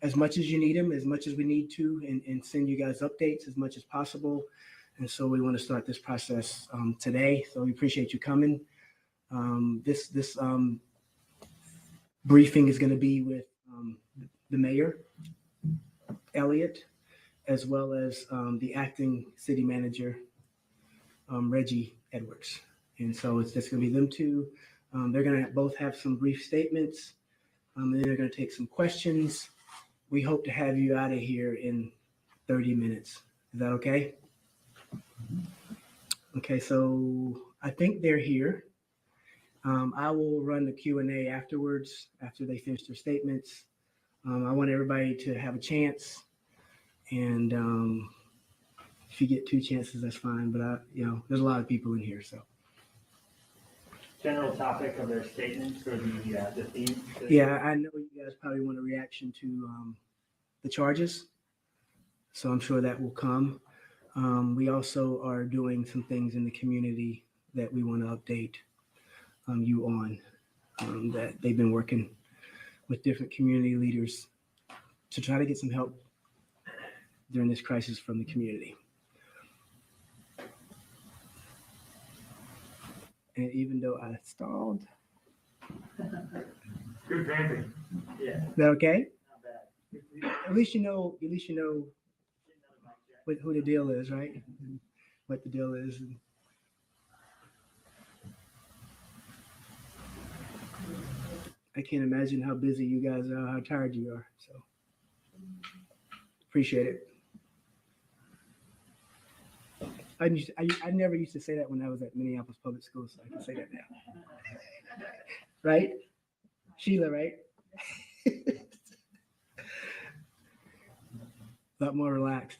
as much as you need them, as much as we need to, and send you guys updates as much as possible. And so we want to start this process today. So we appreciate you coming. This briefing is going to be with the mayor, Elliott, as well as the acting city manager, Reggie Edwards. And so it's just going to be them two. They're going to both have some brief statements. And then they're going to take some questions. We hope to have you out of here in 30 minutes. Is that okay? Okay, so I think they're here. I will run the Q&A afterwards, after they finish their statements. I want everybody to have a chance. And if you get 2 chances, that's fine. But there's a lot of people in here, so. General topic of their statements or the theme? Yeah, I know you guys probably want a reaction to the charges, so I'm sure that will come. We also are doing some things in the community that we want to update you on, that they've been working with different community leaders to try to get some help during this crisis from the community. And even though I stalled. Good vamping. Yeah. Is that okay? Not bad. At least you know who the deal is, right? What the deal is. I can't imagine how busy you guys are, how tired you are. So appreciate it. I never used to say that when I was at Minneapolis Public Schools, so I can say that now. Right? Sheila, right? A lot more relaxed.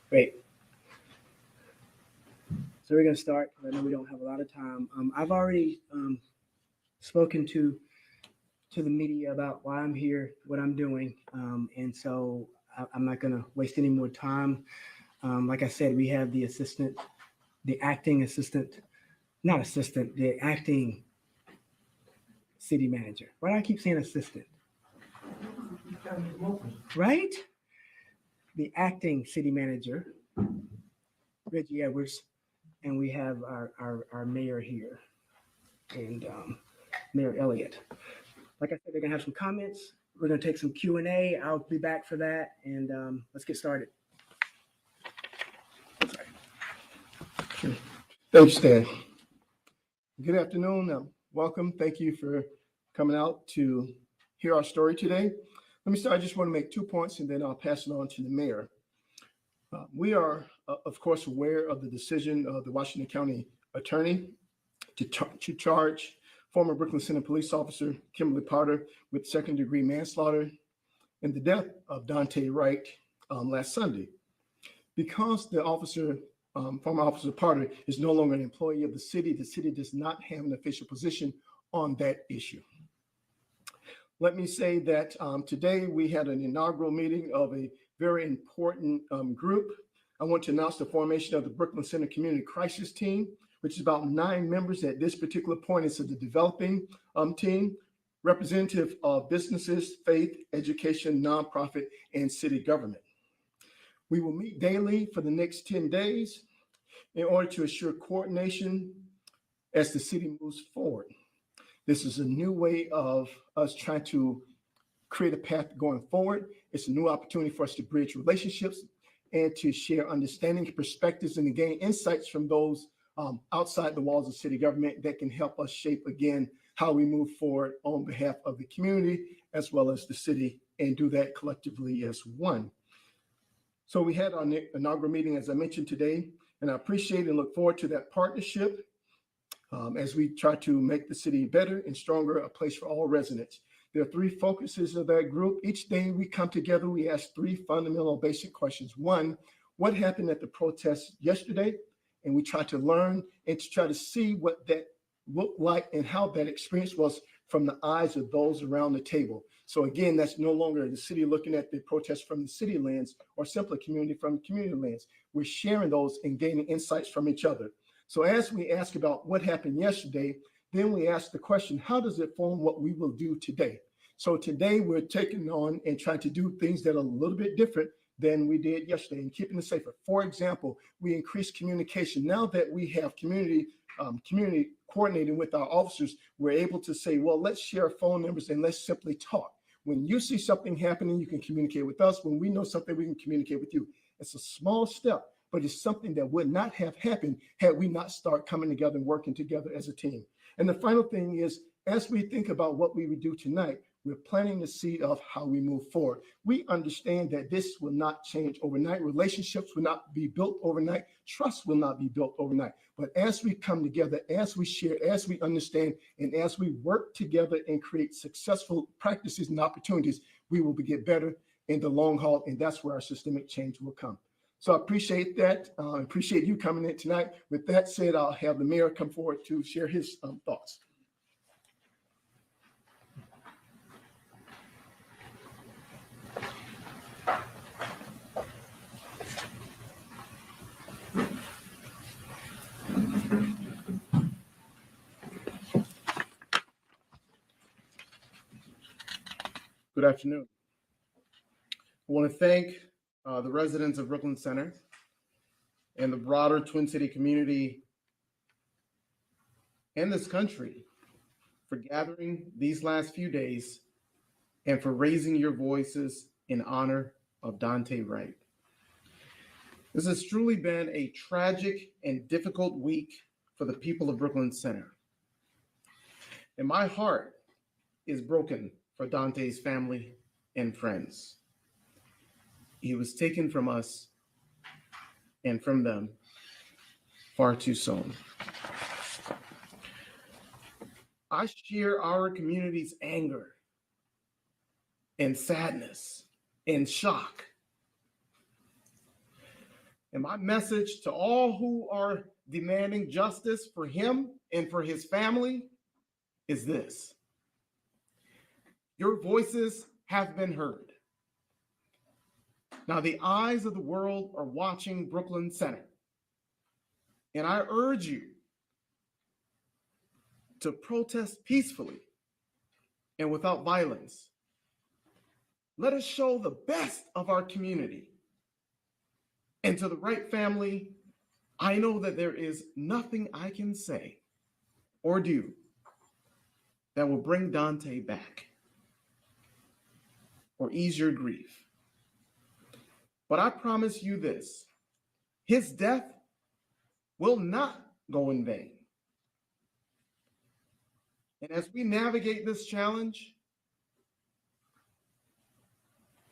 Great. So we're going to start. I know we don't have a lot of time. I've already spoken to the media about why I'm here, what I'm doing, and so I'm not going to waste any more time. Like I said, we have the acting city manager. Why do I keep saying assistant? Right? The acting city manager, Reggie Edwards, and we have our mayor here, and Mayor Elliott. Like I said, they're gonna have some comments. We're gonna take some Q&A. I'll be back for that, and let's get started. Sorry. Thanks, Stan. Good afternoon. Welcome. Thank you for coming out to hear our story today. Let me start. I just want to make 2 points, and then I'll pass it on to the mayor. We are, of course, aware of the decision of the Washington County Attorney to charge former Brooklyn Center police officer Kimberly Potter with second-degree manslaughter in the death of Daunte Wright last Sunday. Because the former officer Potter is no longer an employee of the city does not have an official position on that issue. Let me say that today we had an inaugural meeting of a very important group. I want to announce the formation of the Brooklyn Center Community Crisis Team, which is about 9 members at this particular point. It's the developing team, representative of businesses, faith, education, nonprofit, and city government. We will meet daily for the next 10 days in order to assure coordination as the city moves forward. This is a new way of us trying to create a path going forward. It's a new opportunity for us to bridge relationships and to share understanding, perspectives, and to gain insights from those outside the walls of city government that can help us shape again how we move forward on behalf of the community as well as the city, and do that collectively as one. So we had our inaugural meeting, as I mentioned today. And I appreciate and look forward to that partnership as we try to make the city better and stronger, a place for all residents. There are three focuses of that group. Each day we come together, we ask three fundamental basic questions. One, what happened at the protest yesterday? And we try to learn and to try to see what that looked like and how that experience was from the eyes of those around the table. So again, that's no longer the city looking at the protest from the city lens or simply community from community lens. We're sharing those and gaining insights from each other. So as we ask about what happened yesterday, then we ask the question, how does it form what we will do today? So today we're taking on and trying to do things that are a little bit different than we did yesterday and keeping it safer. For example, we increased communication. Now that we have community coordinating with our officers, we're able to say, well, let's share phone numbers and let's simply talk. When you see something happening, you can communicate with us. When we know something, we can communicate with you. It's a small step, but it's something that would not have happened had we not start coming together and working together as a team. And the final thing is, as we think about what we would do tonight, we're planting the seed of how we move forward. We understand that this will not change overnight. Relationships will not be built overnight. Trust will not be built overnight. But as we come together, as we share, as we understand, and as we work together and create successful practices and opportunities, we will get better in the long haul. And that's where our systemic change will come. So I appreciate that. I appreciate you coming in tonight. With that said, I'll have the mayor come forward to share his thoughts. Good afternoon. I want to thank the residents of Brooklyn Center and the broader Twin City community and this country for gathering these last few days and for raising your voices in honor of Daunte Wright. This has truly been a tragic and difficult week for the people of Brooklyn Center. And my heart is broken for Daunte's family and friends. He was taken from us and from them far too soon. I share our community's anger and sadness and shock. And my message to all who are demanding justice for him and for his family is this: your voices have been heard. Now the eyes of the world are watching Brooklyn Center, and I urge you to protest peacefully and without violence. Let us show the best of our community. And to the Wright family, I know that there is nothing I can say or do that will bring Daunte back or ease your grief. But I promise you this: his death will not go in vain. And as we navigate this challenge,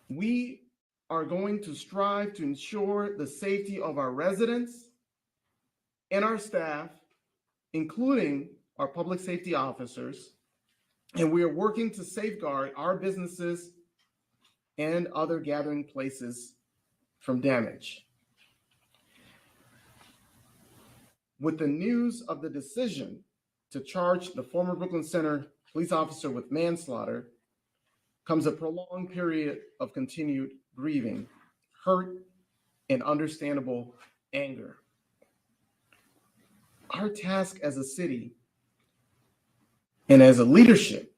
we are going to strive to ensure the safety of our residents and our staff, including our public safety officers. And we are working to safeguard our businesses and other gathering places from damage. With the news of the decision to charge the former Brooklyn Center police officer with manslaughter comes a prolonged period of continued grieving, hurt, and understandable anger. Our task as a city and as a leadership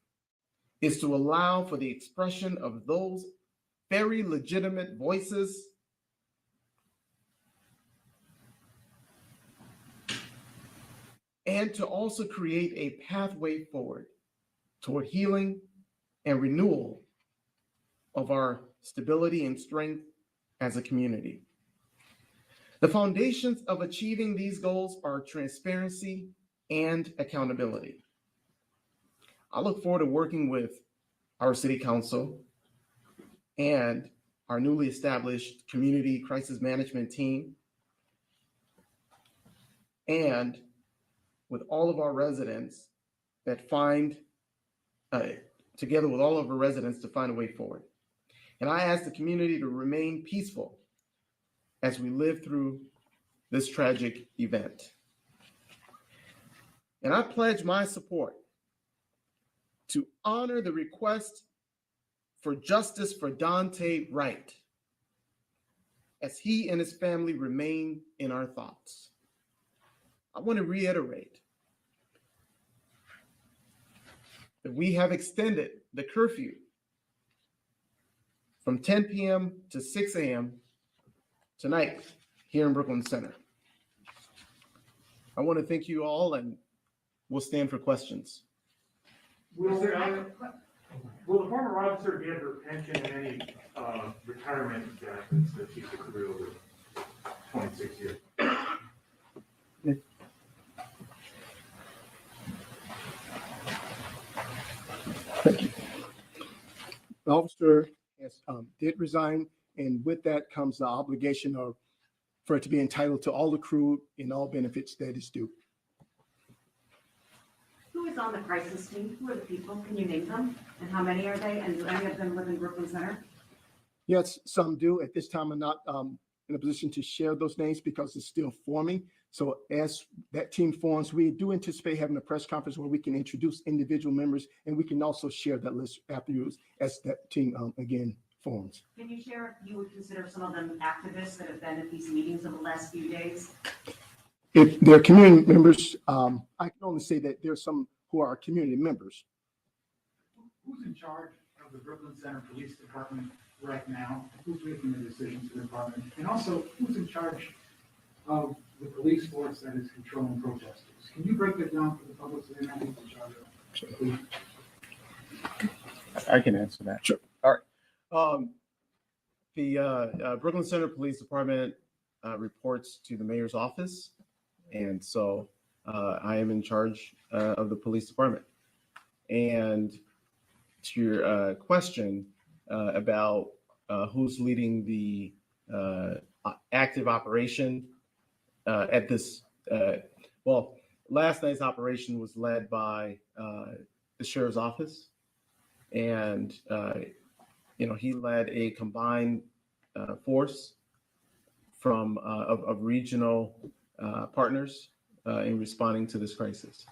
is to allow for the expression of those very legitimate voices and to also create a pathway forward toward healing and renewal of our stability and strength as a community. The foundations of achieving these goals are transparency and accountability. I look forward to working with our city council and our newly established community crisis management team and with all of our residents that find, together with all of our residents to find a way forward. And I ask the community to remain peaceful as we live through this tragic event. And I pledge my support to honor the request for justice for Daunte Wright as he and his family remain in our thoughts. I want to reiterate that we have extended the curfew from 10 p.m. to 6 a.m. tonight here in Brooklyn Center. I want to thank you all, and we'll stand for questions. Will the former officer get her pension and any retirement benefits that she's accrued over 26 years? Thank you. The officer has, did resign, and with that comes the obligation for it to be entitled to all accrued and all benefits that is due. Who is on the crisis team? Who are the people? Can you name them? And how many are they? And do any of them live in Brooklyn Center? Yes, some do. At this time, I'm not in a position to share those names because it's still forming. So as that team forms, we do anticipate having a press conference where we can introduce individual members, and we can also share that list afterwards as that team again forms. Can you share if you would consider some of them activists that have been at these meetings over the last few days? If they're community members, I can only say that there's some who are community members. Who's in charge of the Brooklyn Center Police Department right now? Who's making the decisions in the department? And also, who's in charge of the police force that is controlling protesters? Can you break that down for the public so they know who's in charge of it? I can answer that. Sure. All right. The Brooklyn Center Police Department reports to the mayor's office. And so I am in charge of the police department. And to your question about who's leading the active operation at this, well, last night's operation was led by the sheriff's office. And, he led a combined force from of regional partners in responding to this crisis.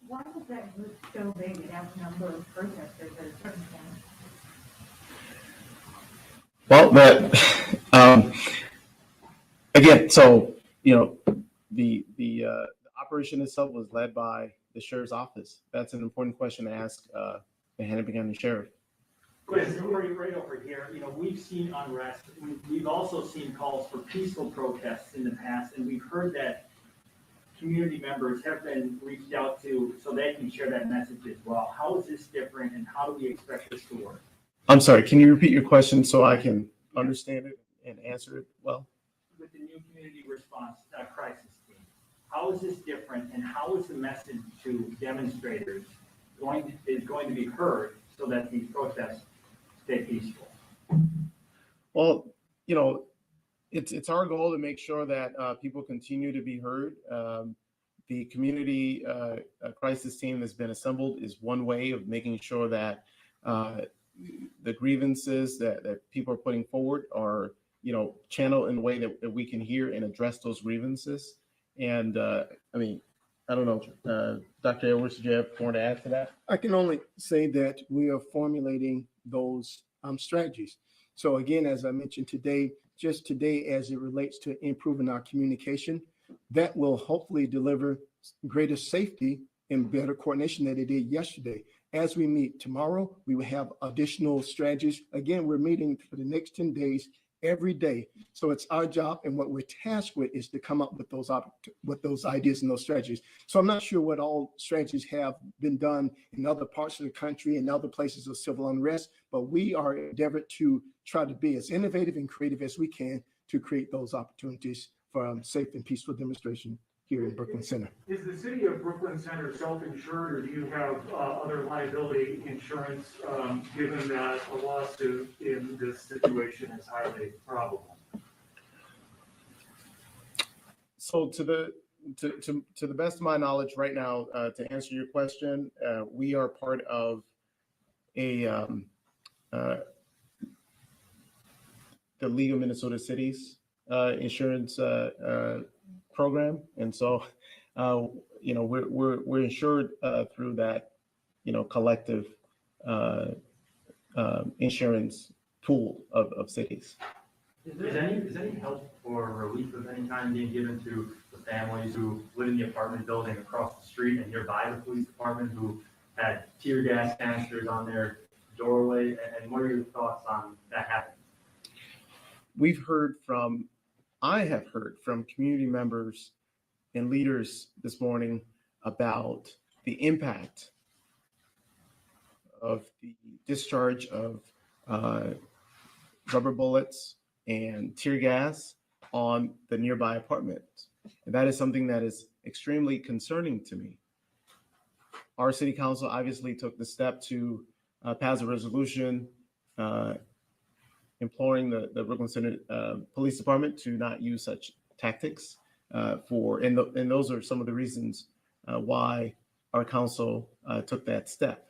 Why was that group so big and outnumber of protesters at a certain point? Well, again, so the operation itself was led by the sheriff's office. That's an important question to ask the Hennepin County Sheriff. Chris, right over here, we've seen unrest. We've also seen calls for peaceful protests in the past, and we've heard that community members have been reached out to so they can share that message as well. How is this different, and how do we expect this to work? I'm sorry, can you repeat your question so I can understand it and answer it well? With the new community response crisis team, how is this different, and how is the message to demonstrators going to be heard so that these protests stay peaceful? Well, it's our goal to make sure that people continue to be heard. The community crisis team that's been assembled is one way of making sure that the grievances that people are putting forward are, channeled in a way that we can hear and address those grievances. And I don't know, Dr. Edwards, did you have more to add to that? I can only say that we are formulating those strategies. So again, as I mentioned today, just today, as it relates to improving our communication, that will hopefully deliver greater safety and better coordination than it did yesterday. As we meet tomorrow, we will have additional strategies. Again, we're meeting for the next 10 days every day. So it's our job, and what we're tasked with is to come up with those ideas and those strategies. So I'm not sure what all strategies have been done in other parts of the country and other places of civil unrest, but we are endeavored to try to be as innovative and creative as we can to create those opportunities for safe and peaceful demonstration here in Brooklyn Center. Is the city of Brooklyn Center self-insured, or do you have other liability insurance, given that a lawsuit in this situation is highly probable? So to to the best of my knowledge right now, to answer your question, we are part of the League of Minnesota Cities insurance program, and so we're insured through that collective insurance pool of cities. Is any help or relief of any kind being given to the families who live in the apartment building across the street and nearby the police department who had tear gas canisters on their doorway? And what are your thoughts on that happening? I have heard from community members and leaders this morning about the impact of the discharge of rubber bullets and tear gas on the nearby apartments. And that is something that is extremely concerning to me. Our city council obviously took the step to pass a resolution imploring the Brooklyn Center Police Department to not use such tactics and those are some of the reasons why our council took that step.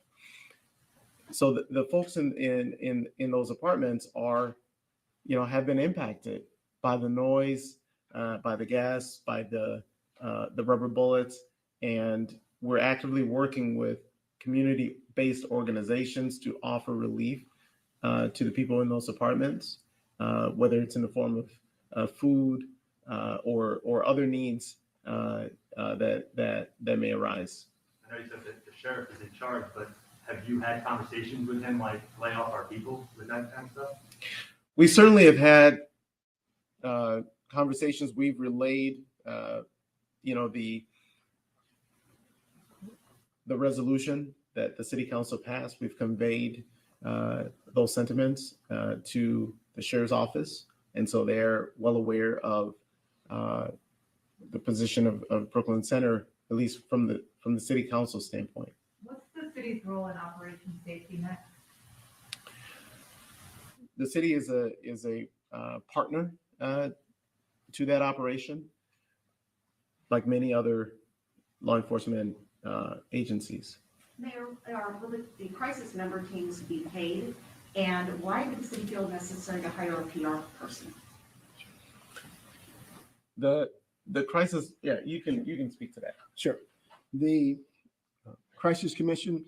So the folks in those apartments have been impacted by the noise, by the gas, by the rubber bullets, and we're actively working with community-based organizations to offer relief to the people in those apartments, whether it's in the form of food or other needs that may arise. I know you said that the sheriff is in charge, but have you had conversations with him, like lay off our people with that kind of stuff? We certainly have had conversations. We've relayed, the resolution that the city council passed. We've conveyed those sentiments to the sheriff's office, and so they're well aware of the position of Brooklyn Center, at least from the city council standpoint. What's the city's role in Operation Safety Net? The city is a partner to that operation, like many other law enforcement agencies. Mayor, will the crisis member teams be paid? And why did the city feel necessary to hire a PR person? The crisis, yeah, you can speak to that. Sure. The Crisis Commission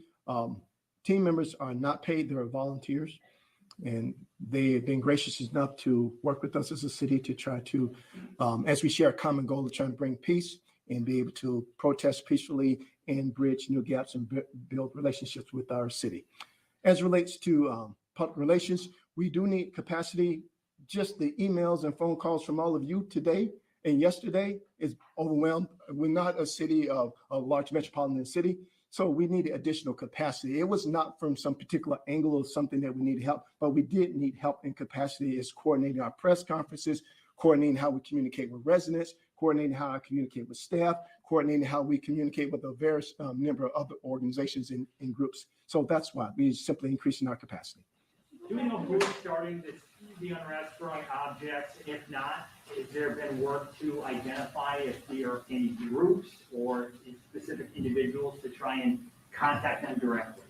team members are not paid, they're volunteers. And they've been gracious enough to work with us as a city to try to, as we share a common goal of trying to bring peace and be able to protest peacefully and bridge new gaps and build relationships with our city. As relates to public relations, we do need capacity. Just the emails and phone calls from all of you today and yesterday is overwhelmed. We're not a city of a large metropolitan city, so we need additional capacity. It was not from some particular angle or something that we needed help, but we did need help in capacity is coordinating our press conferences, coordinating how we communicate with residents, coordinating how I communicate with staff, coordinating how we communicate with the various number of other organizations and groups. So that's why we're simply increasing our capacity. Do we know who is starting the unrest, throwing objects? If not, has there been work to identify if there are any groups or specific individuals to try and contact them directly?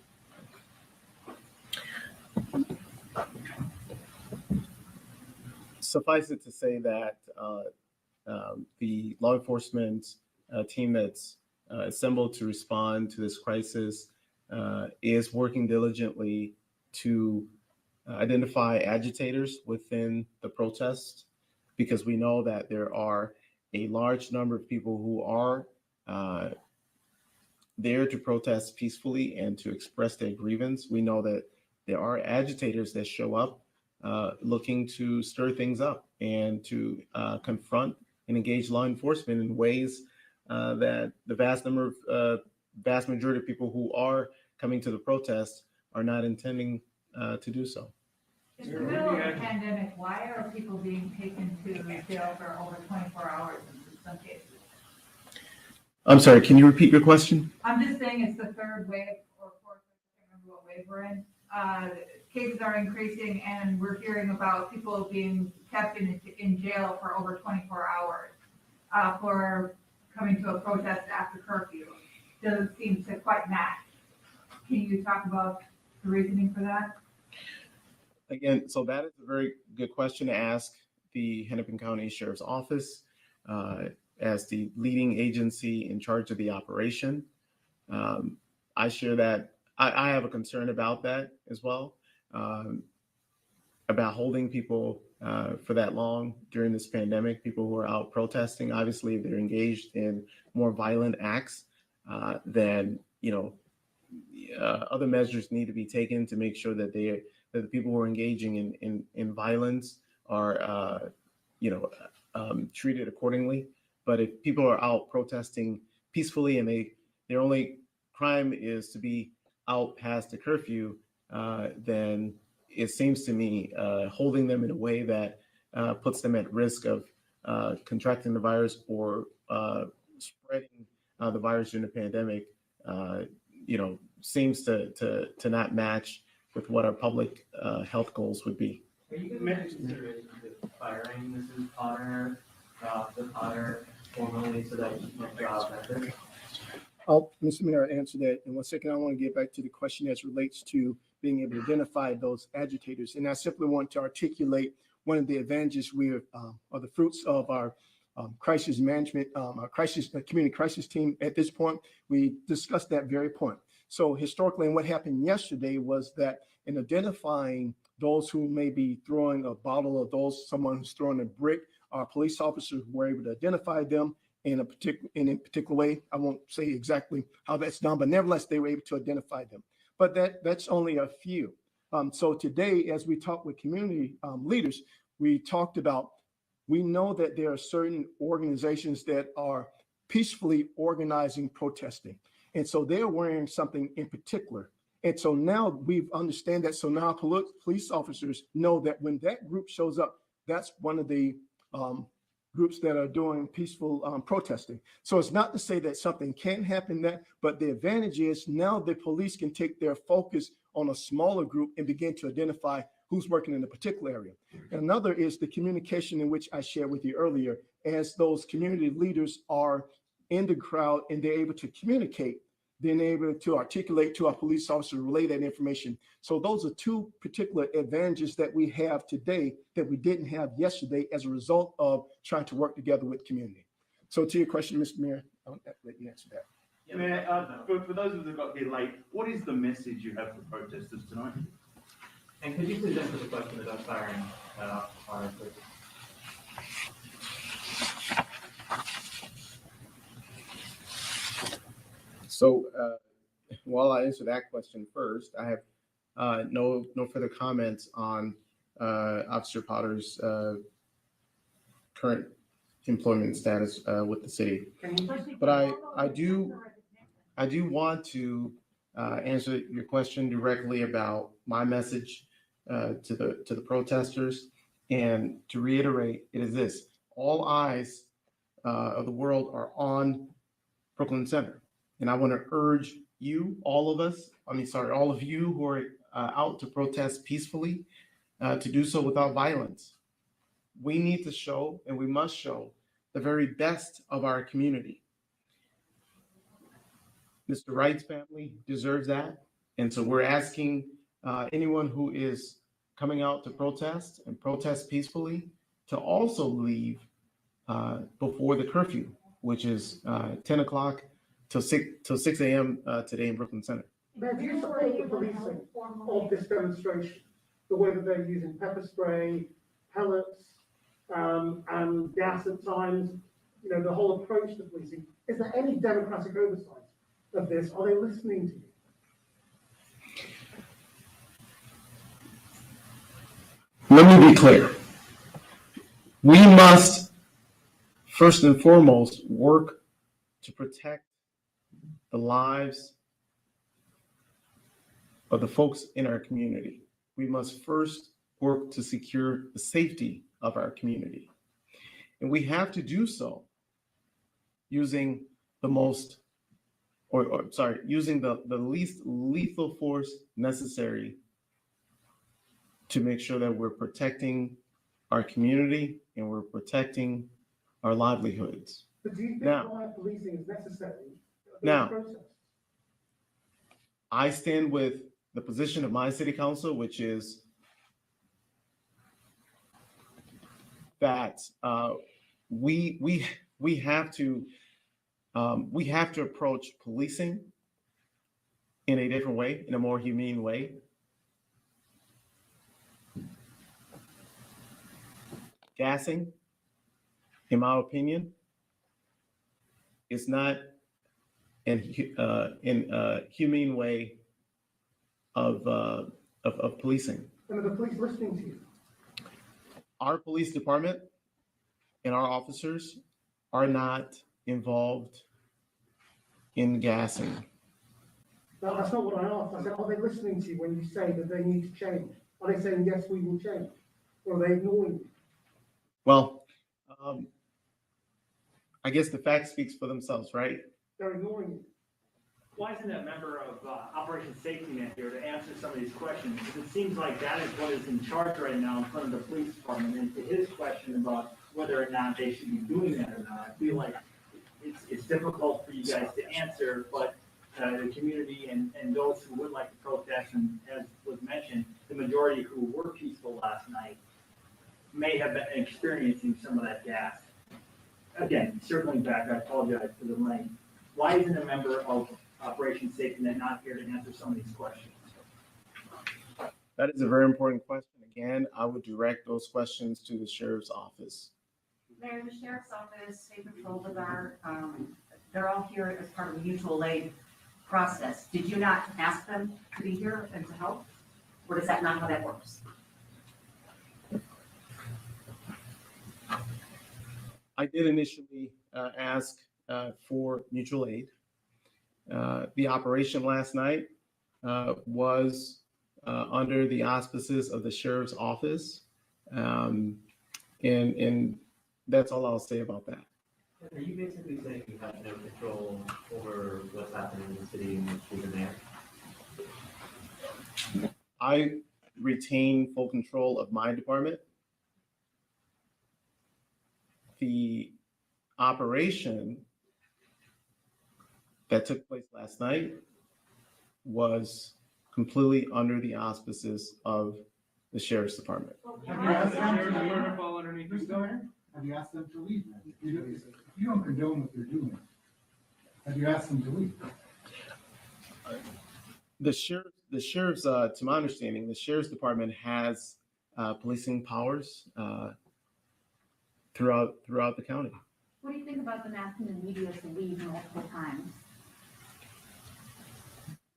Suffice it to say that the law enforcement team that's assembled to respond to this crisis is working diligently to identify agitators within the protest, because we know that there are a large number of people who are there to protest peacefully and to express their grievance. We know that there are agitators that show up looking to stir things up and to confront and engage law enforcement in ways that the vast majority of people who are coming to the protest are not intending to do so. In the middle of the pandemic, why are people being taken to jail for over 24 hours in some cases? I'm sorry, can you repeat your question? I'm just saying it's the third wave or fourth, I can't remember what wave we're in. Cases are increasing and we're hearing about people being kept in jail for over 24 hours for coming to a protest after curfew doesn't seem to quite match. Can you talk about the reasoning for that? Again, so that is a very good question to ask the Hennepin County Sheriff's Office as the leading agency in charge of the operation. I share that. I have a concern about that as well, about holding people for that long during this pandemic, people who are out protesting. Obviously, if they're engaged in more violent acts, then, other measures need to be taken to make sure that the people who are engaging in violence are, treated accordingly. But if people are out protesting peacefully and their only crime is to be out past the curfew, then it seems to me holding them in a way that puts them at risk of contracting the virus or spreading the virus during the pandemic, seems to not match with what our public health goals would be. Are you giving consideration to firing Mrs. Potter, the Potter, formally so that you can job better? Mr. Mayor, I'll answer that in 1 second. I want to get back to the question as relates to being able to identify those agitators. And I simply want to articulate one of the advantages or the fruits of our crisis management, our community crisis team at this point. We discussed that very point. So historically, and what happened yesterday was that in identifying those who may be throwing a bottle or someone who's throwing a brick, our police officers were able to identify them in a particular way. I won't say exactly how that's done, but nevertheless, they were able to identify them. But that's only a few. So today, as we talk with community leaders, we talked about, we know that there are certain organizations that are peacefully organizing protesting. And so they're wearing something in particular. And so now we understand that. So now police officers know that when that group shows up, that's one of the groups that are doing peaceful protesting. So it's not to say that something can't happen there, but the advantage is now the police can take their focus on a smaller group and begin to identify who's working in a particular area. And another is the communication in which I shared with you earlier, as those community leaders are in the crowd and they're able to communicate, then able to articulate to our police officers, relay that information. So those are two particular advantages that we have today that we didn't have yesterday as a result of trying to work together with community. So to your question, Mr. Mayor, I'll let you answer that. Yeah, Mayor, for those of us who got here late, what is the message you have for protesters tonight? And could you please answer the question about firing Potter, please? So while I answer that question first, I have no further comments on Officer Potter's current employment status with the city. But I do want to answer your question directly about my message to the protesters, and to reiterate, it is this: all eyes of the world are on Brooklyn Center. And I want to urge you, all of you who are out to protest peacefully, to do so without violence. We need to show, and we must show, the very best of our community. Mr. Wright's family deserves that. And so we're asking anyone who is coming out to protest and protest peacefully to also leave before the curfew, which is 10 o'clock till 6 a.m. Today in Brooklyn Center. But do you support the policing of this demonstration? The way that they're using pepper spray, pellets, and gas at times, the whole approach to policing. Is there any democratic oversight of this? Are they listening to you? Let me be clear. We must, first and foremost, work to protect the lives of the folks in our community. We must first work to secure the safety of our community. And we have to do so using the least lethal force necessary to make sure that we're protecting our community and we're protecting our livelihoods. But do you think Now- riot policing is necessary? in Now- this process? I stand with the position of my city council, which is that we have to approach policing in a different way, in a more humane way. Gassing, in my opinion, is not in humane way of policing. And are the police listening to you? Our police department and our officers are not involved in gassing. No, that's not what I asked. I said, are they listening to you when you say that they need to change? Are they saying, yes, we will change? Or are they ignoring you? Well, I guess the facts speaks for themselves, right? They're ignoring you. Why isn't a member of Operation Safety Net here to answer some of these questions? Because it seems like that is what is in charge right now in front of the police department. And to his question about whether or not they should be doing that or not, I feel like it's difficult for you guys to answer, but the community and those who would like to protest, and as was mentioned, the majority who were peaceful last night may have been experiencing some of that gas. Again, circling back, I apologize for the lane. Why isn't a member of Operation Safety Net not here to answer some of these questions? That is a very important question. Again, I would direct those questions to the sheriff's office. Mayor, the sheriff's office, state patrol, the guard, they're all here as part of the mutual aid process. Did you not ask them to be here and to help? Or is that not how that works? I did initially ask for mutual aid. The operation last night was under the auspices of the sheriff's office. And that's all I'll say about that. Are you basically saying you have no control over what's happening in the city and which is there? I retain full control of my department. The operation that took place last night was completely under the auspices of the sheriff's department. Have you asked them to leave? Have you asked them to leave? If you don't condone what they're doing, have you asked them to leave? The sheriff's, to my understanding, the sheriff's department has policing powers throughout the county. What do you think about them asking the media to leave multiple times?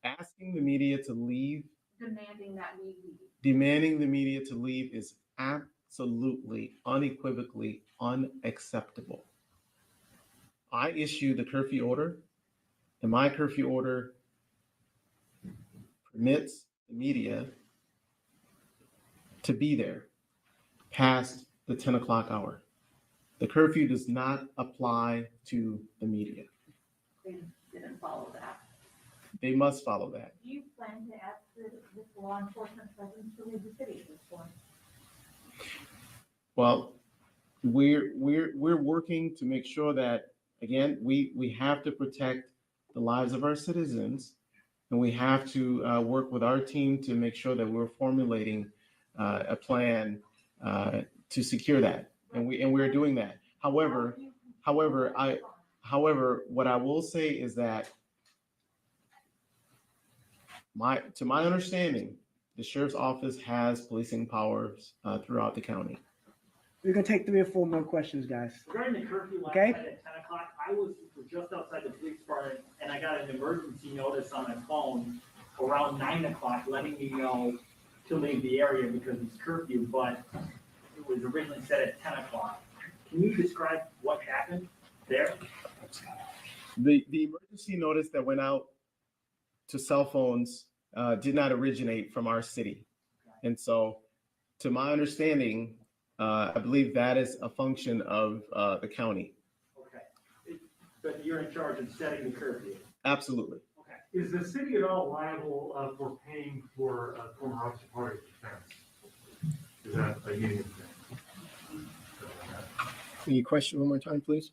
Asking the media to leave, Demanding that we leave? demanding the media to leave is absolutely, unequivocally unacceptable. I issue the curfew order, and my curfew order permits the media to be there past the 10 o'clock hour. The curfew does not apply to the media. They didn't follow that. They must follow that. Do you plan to ask this law enforcement presence to leave the city at this point? Well, we're working to make sure that, again, we have to protect the lives of our citizens, and we have to work with our team to make sure that we're formulating a plan to secure that, and we're doing that. However, what I will say is that to my understanding, the sheriff's office has policing powers throughout the county. We're gonna take 3 or 4 more questions, guys. Regarding the curfew last Okay. night at 10 o'clock, I was just outside the police department and I got an emergency notice on my phone around 9 o'clock letting me know to leave the area because it's curfew, but it was originally set at 10 o'clock. Can you describe what happened there? The emergency notice that went out to cell phones did not originate from our city. And so, to my understanding, I believe that is a function of the county. Okay. But you're in charge of setting the curfew. Absolutely. Okay. Is the city at all liable for paying for former officer party defense? Is that a union thing? Can you question one more time, please?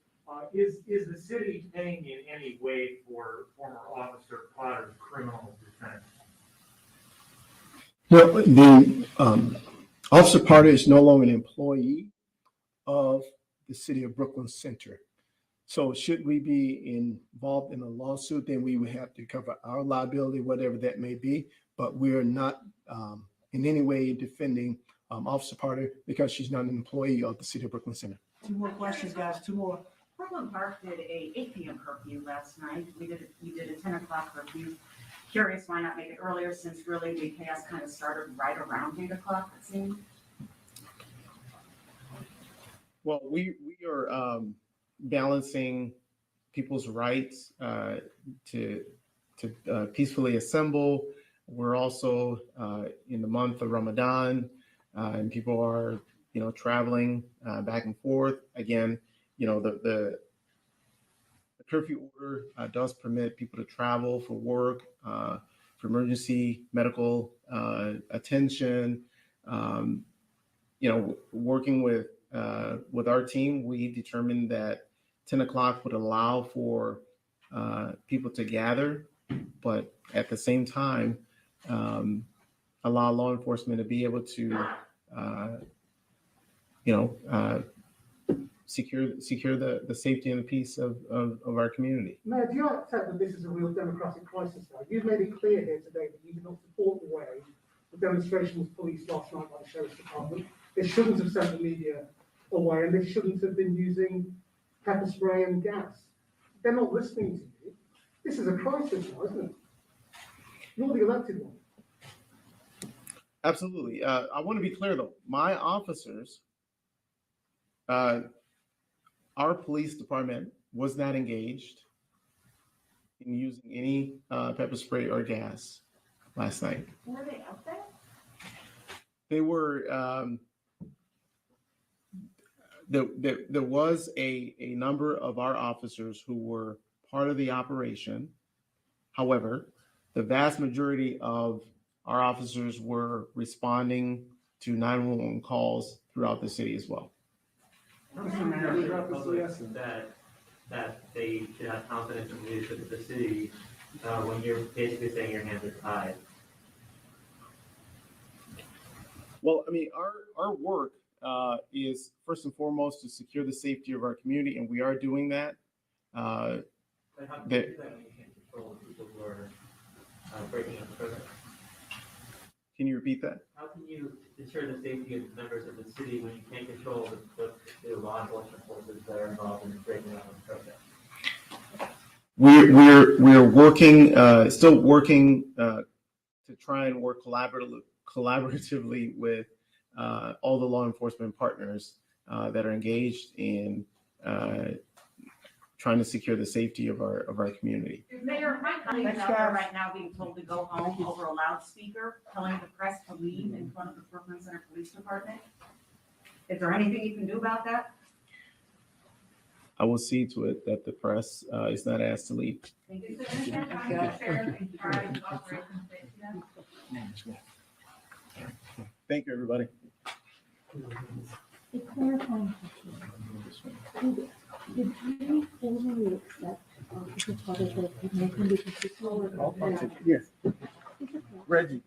Is the city paying in any way for former Officer Potter's criminal defense? Well, the Officer Potter is no longer an employee of the city of Brooklyn Center. So should we be involved in a lawsuit, then we would have to cover our liability, whatever that may be. But we are not in any way defending Officer Potter because she's not an employee of the city of Brooklyn Center. Two more questions, guys, two more. Brooklyn Park did a 8 p.m. curfew last night. You did a 10 o'clock curfew. Curious why not make it earlier, since really the chaos kind of started right around 8 o'clock, it seemed. Well, we are balancing people's rights to peacefully assemble. We're also in the month of Ramadan, and people are, traveling back and forth. Again, the curfew order does permit people to travel for work, for emergency medical attention. Working with our team, we determined that 10 o'clock would allow for people to gather, but at the same time, allow law enforcement to be able to, secure the safety and the peace of our community. Mayor, do you accept that this is a real democratic crisis now? You've made it clear here today that you do not support the way the demonstration was policed last night by the Sheriff's Department. They shouldn't have sent the media away, and they shouldn't have been using pepper spray and gas. They're not listening to you. This is a crisis now, isn't it? You're the elected one. Absolutely. I want to be clear, though. My officers, our police department was not engaged in using any pepper spray or gas last night. Were they out there? They were, there was a number of our officers who were part of the operation. However, the vast majority of our officers were responding to 911 calls throughout the city as well. That they should have confidence in the leadership of the city when you're basically saying your hands are tied. Well, I mean, our work is first and foremost to secure the safety of our community, and we are doing that. But how can you do that when you can't control the people who are breaking up the program? Can you repeat that? How can you ensure the safety of members of the city when you can't control the law enforcement forces that are involved in breaking up the protest? We're working, still working to try and work collaboratively with all the law enforcement partners that are engaged in trying to secure the safety of our community. Mayor, my colleagues out there right now being told to go home over a loudspeaker, telling the press to leave in front of the Brooklyn Center Police Department. Is there anything you can do about that? I will see to it that the press is not asked to leave. Thank you. Is there any time the sheriff in charge of operations safety? Thank you, everybody. A clarifying question. Did you formally accept the part of the making the decision? Yes. Reggie.